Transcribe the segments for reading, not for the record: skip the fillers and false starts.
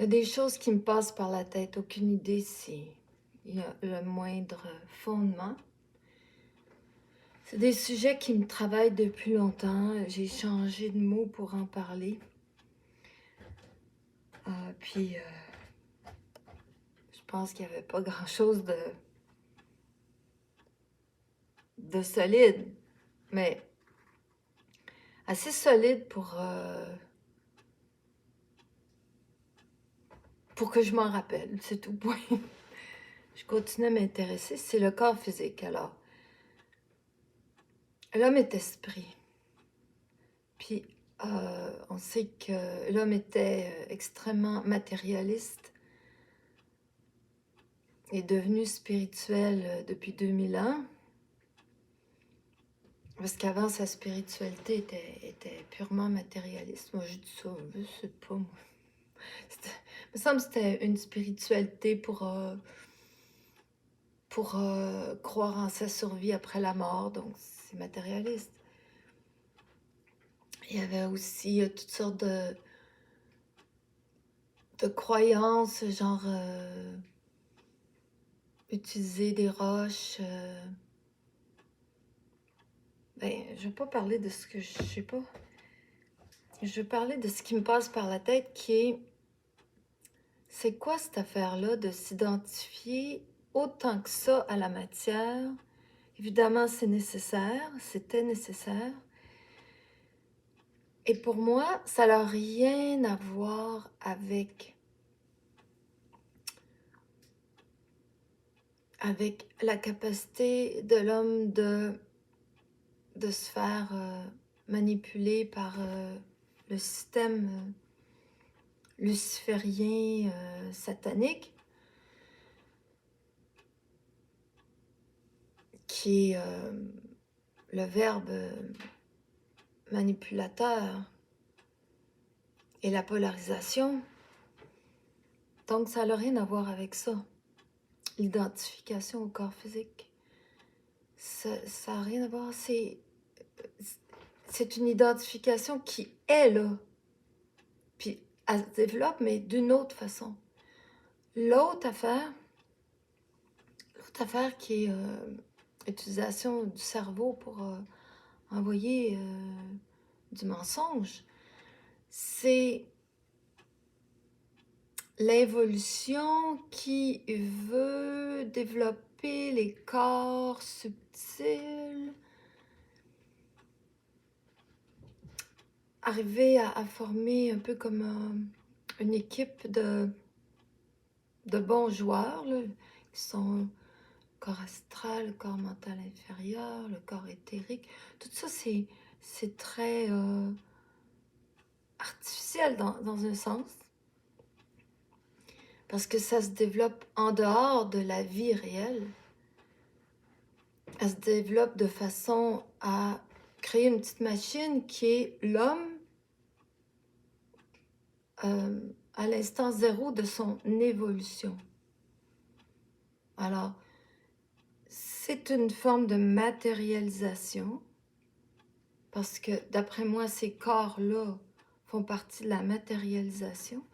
Il y a des choses qui me passent par la tête, aucune idée s'il y a le moindre fondement. C'est des sujets qui me travaillent depuis longtemps. J'ai changé de mots pour en parler. Puis, je pense qu'il n'y avait pas grand-chose de solide, mais assez solide pour que je m'en rappelle, c'est tout point. Je continue à m'intéresser, c'est le corps physique. Alors, l'homme est esprit. Puis, on sait que l'homme était extrêmement matérialiste et devenu spirituel depuis 2000 ans. Parce qu'avant, sa spiritualité était purement matérialiste. Moi, je dis ça, je sais pas, moi. Il me semble que c'était une spiritualité pour croire en sa survie après la mort, donc c'est matérialiste. Il y avait aussi toutes sortes de croyances, genre utiliser des roches. Ben, je vais pas parler de ce que je sais pas. Je vais parler de ce qui me passe par la tête, qui est, c'est quoi cette affaire-là de s'identifier autant que ça à la matière? Évidemment, c'est nécessaire, c'était nécessaire. Et pour moi, ça n'a rien à voir avec la capacité de l'homme de se faire manipuler par le système luciférien satanique, qui est le verbe manipulateur et la polarisation. Donc, ça n'a rien à voir avec ça. L'identification au corps physique, ça n'a rien à voir. C'est une identification qui est là. Puis, elle se développe, mais d'une autre façon. L'autre affaire qui est l'utilisation du cerveau pour envoyer du mensonge, c'est l'évolution qui veut développer les corps subtils, arriver à former un peu comme une équipe de bons joueurs, là, qui sont le corps astral, le corps mental inférieur, le corps éthérique. Tout ça, c'est très artificiel dans un sens, parce que ça se développe en dehors de la vie réelle. Elle se développe de façon à créer une petite machine qui est l'homme à l'instant zéro de son évolution. Alors, c'est une forme de matérialisation, parce que d'après moi, ces corps-là font partie de la matérialisation.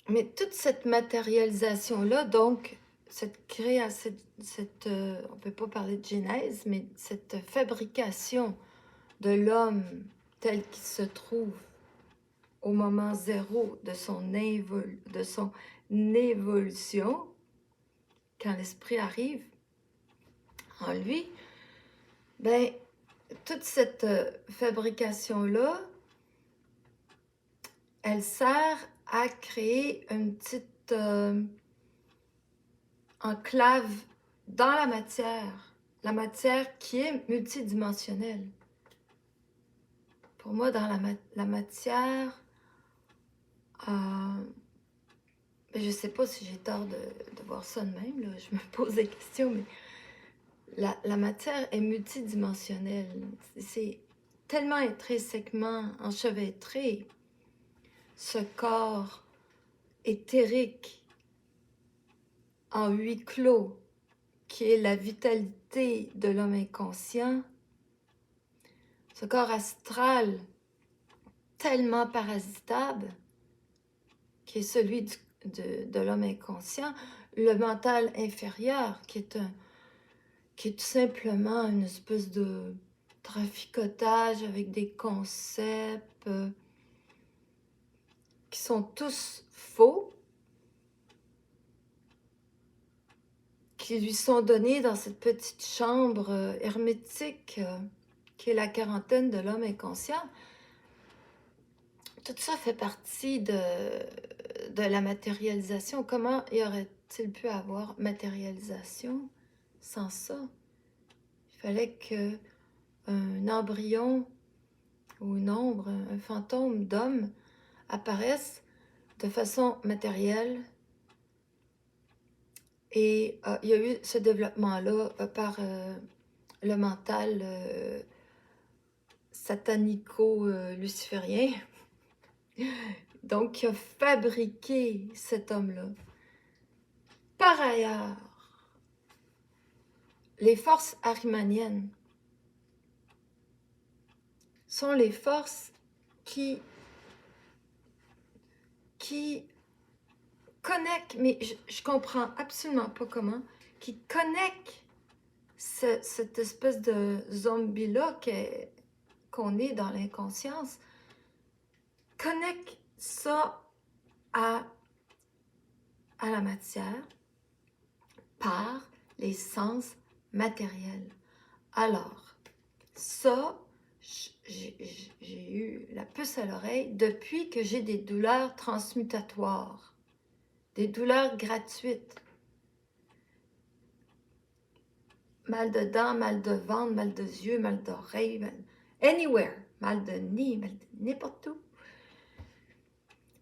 Mais toute cette matérialisation-là, donc, on ne peut pas parler de genèse, mais cette fabrication de l'homme tel qu'il se trouve au moment zéro de son évolution, quand l'esprit arrive en lui, ben, toute cette fabrication-là, elle sert à créer une petite enclave dans la matière qui est multidimensionnelle. Pour moi, dans la matière, je ne sais pas si j'ai tort de voir ça de même, là, je me pose des questions, mais la matière est multidimensionnelle. C'est tellement intrinsèquement enchevêtré, ce corps éthérique en huis clos, qui est la vitalité de l'homme inconscient, ce corps astral tellement parasitable, qui est celui de l'homme inconscient, le mental inférieur, qui est tout simplement une espèce de traficotage avec des concepts qui sont tous faux, qui lui sont donnés dans cette petite chambre hermétique qui est la quarantaine de l'homme inconscient. Tout ça fait partie de la matérialisation. Comment y aurait-il pu avoir matérialisation sans ça? Il fallait qu'un embryon ou une ombre, un fantôme d'homme apparaisse de façon matérielle. Et il y a eu ce développement-là par le mental satanico-luciférien. Donc, qui a fabriqué cet homme-là. Par ailleurs, les forces arimaniennes sont les forces qui connectent, mais je comprends absolument pas comment, qui connectent cette espèce de zombie-là qu'on est dans l'inconscience, connectent ça à la matière par les sens matériels. Alors, ça, j'ai eu la puce à l'oreille depuis que j'ai des douleurs transmutatoires, des douleurs gratuites. Mal de dents, mal de ventre, mal de yeux, mal d'oreilles, anywhere, mal de nez, mal de n'importe où.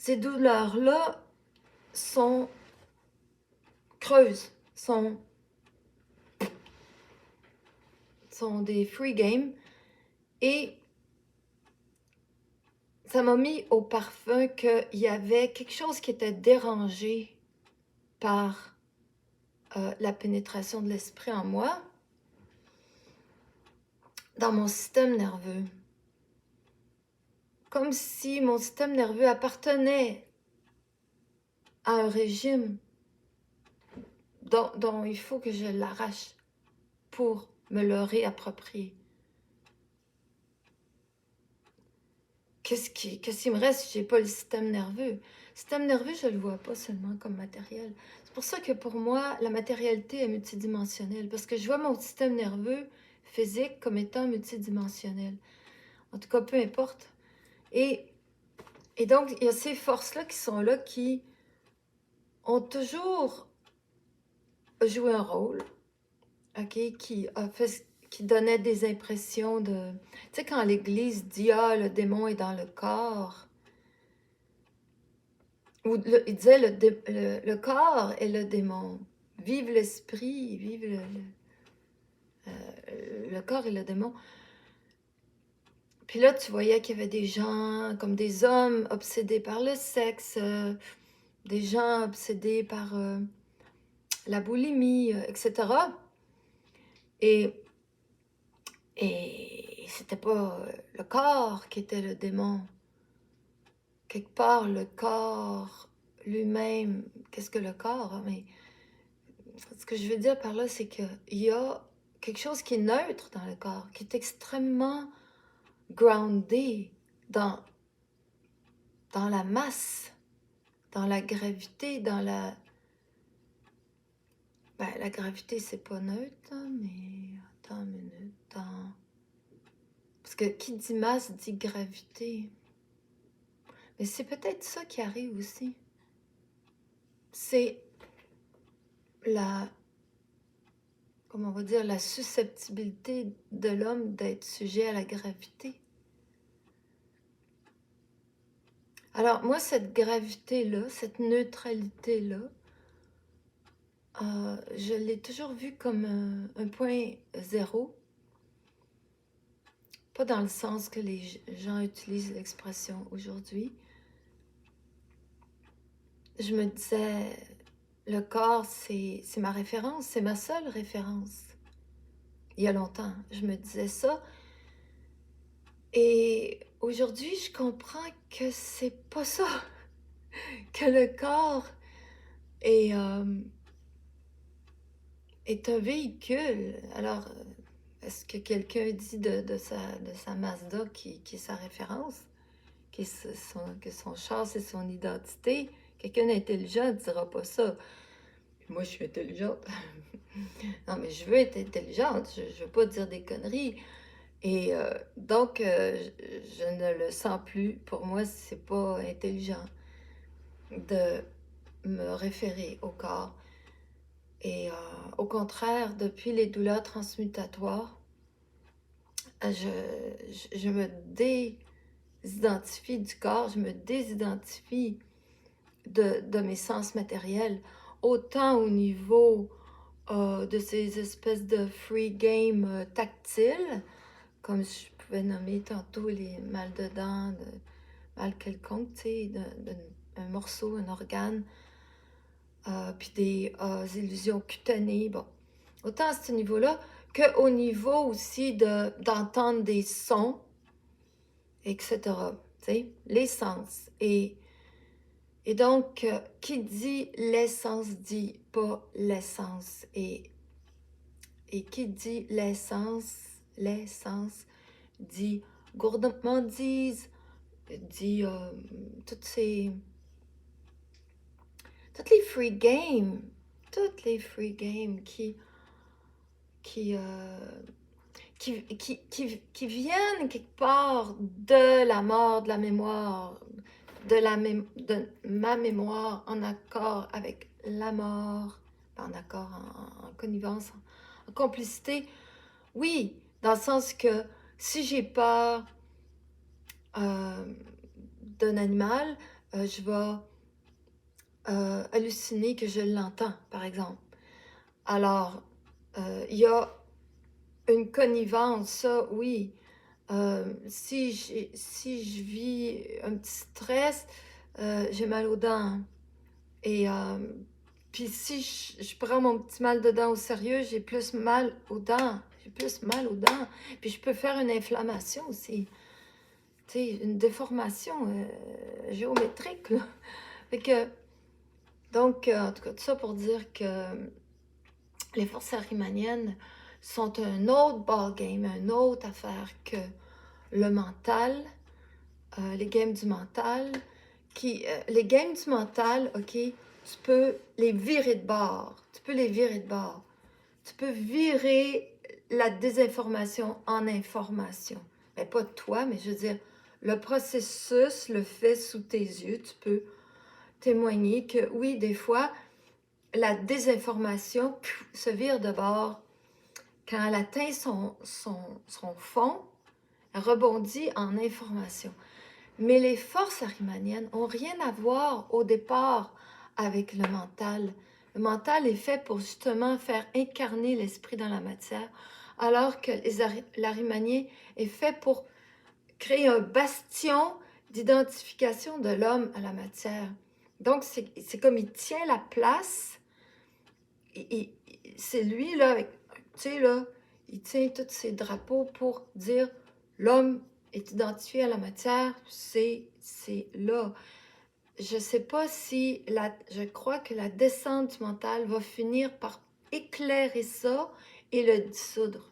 Ces douleurs-là sont creuses, sont des free games, et ça m'a mis au parfum qu'il y avait quelque chose qui était dérangé par la pénétration de l'esprit en moi, dans mon système nerveux. Comme si mon système nerveux appartenait à un régime dont il faut que je l'arrache pour me le réapproprier. Qu'est-ce qui me reste si je n'ai pas le système nerveux? Le système nerveux, je ne le vois pas seulement comme matériel. C'est pour ça que pour moi, la matérialité est multidimensionnelle, parce que je vois mon système nerveux physique comme étant multidimensionnel. En tout cas, peu importe. Et donc, il y a ces forces-là qui sont là, qui ont toujours joué un rôle, ok, qui donnait des impressions de... Tu sais, quand l'Église dit « Ah, le démon est dans le corps », ou il disait le corps est le démon. Vive l'esprit, vive le corps et le démon. Puis là, tu voyais qu'il y avait des gens, comme des hommes obsédés par le sexe, des gens obsédés par la boulimie, etc. Et c'était pas le corps qui était le démon. Quelque part, le corps lui-même, qu'est-ce que le corps? Mais ce que je veux dire par là, c'est qu'il y a quelque chose qui est neutre dans le corps, qui est extrêmement groundé dans la masse, dans la gravité, dans la... Ben, la gravité, c'est pas neutre, hein, mais... Attends une minute, parce que qui dit masse dit gravité. Mais c'est peut-être ça qui arrive aussi. C'est comment on va dire, la susceptibilité de l'homme d'être sujet à la gravité. Alors moi, cette gravité-là, cette neutralité-là, je l'ai toujours vue comme un point zéro. Pas dans le sens que les gens utilisent l'expression aujourd'hui. Je me disais, le corps, c'est ma référence, c'est ma seule référence. Il y a longtemps, je me disais ça. Et aujourd'hui, je comprends que c'est pas ça. que le corps est, est un véhicule. Alors, est-ce que quelqu'un dit de sa Mazda qui est sa référence, que son char, c'est son identité? Quelqu'un d'intelligent ne dira pas ça. Moi, je suis intelligente. Non, mais je veux être intelligente. Je ne veux pas dire des conneries. Et donc, je ne le sens plus. Pour moi, c'est pas intelligent de me référer au corps. Et au contraire, depuis les douleurs transmutatoires, je me désidentifie du corps, je me désidentifie de mes sens matériels, autant au niveau de ces espèces de free game tactiles, comme je pouvais nommer tantôt les mal de dents, mal quelconque, tu sais, un morceau, un organe, puis des illusions cutanées, bon. Autant à ce niveau-là qu'au niveau aussi d'entendre des sons, etc. Tu sais, les sens. Et donc, qui dit l'essence dit pas l'essence. Et qui dit l'essence dit gourmandise, dit toutes les free games, qui, qui viennent quelque part de la mort, de la mémoire, de ma mémoire en accord avec la mort, en accord, en connivence, en complicité. Oui, dans le sens que si j'ai peur d'un animal, je vais halluciner que je l'entends, par exemple. Alors, il y a une connivence, ça, oui. Si je vis un petit stress, j'ai mal aux dents. Et puis si je prends mon petit mal de dents au sérieux, j'ai plus mal aux dents. J'ai plus mal aux dents. Puis je peux faire une inflammation aussi. Tu sais, une déformation géométrique, là. Fait que, donc, en tout cas, tout ça pour dire que les forces riemanniennes sont un autre ballgame, une autre affaire que le mental, les games du mental, les games du mental, ok, tu peux les virer de bord, tu peux virer la désinformation en information, mais pas de toi, mais je veux dire, le processus le fait sous tes yeux, tu peux témoigner que oui, des fois, la désinformation se vire de bord quand elle atteint son fond, elle rebondit en information. Mais les forces riemanniennes n'ont rien à voir au départ avec le mental. Le mental est fait pour justement faire incarner l'esprit dans la matière, alors que l'arimanien est fait pour créer un bastion d'identification de l'homme à la matière. Donc, c'est comme il tient la place, c'est lui, là, avec, tu sais, là, il tient tous ses drapeaux pour dire l'homme est identifié à la matière, c'est là. Je sais pas si, je crois que la descente du mental va finir par éclairer ça et le dissoudre.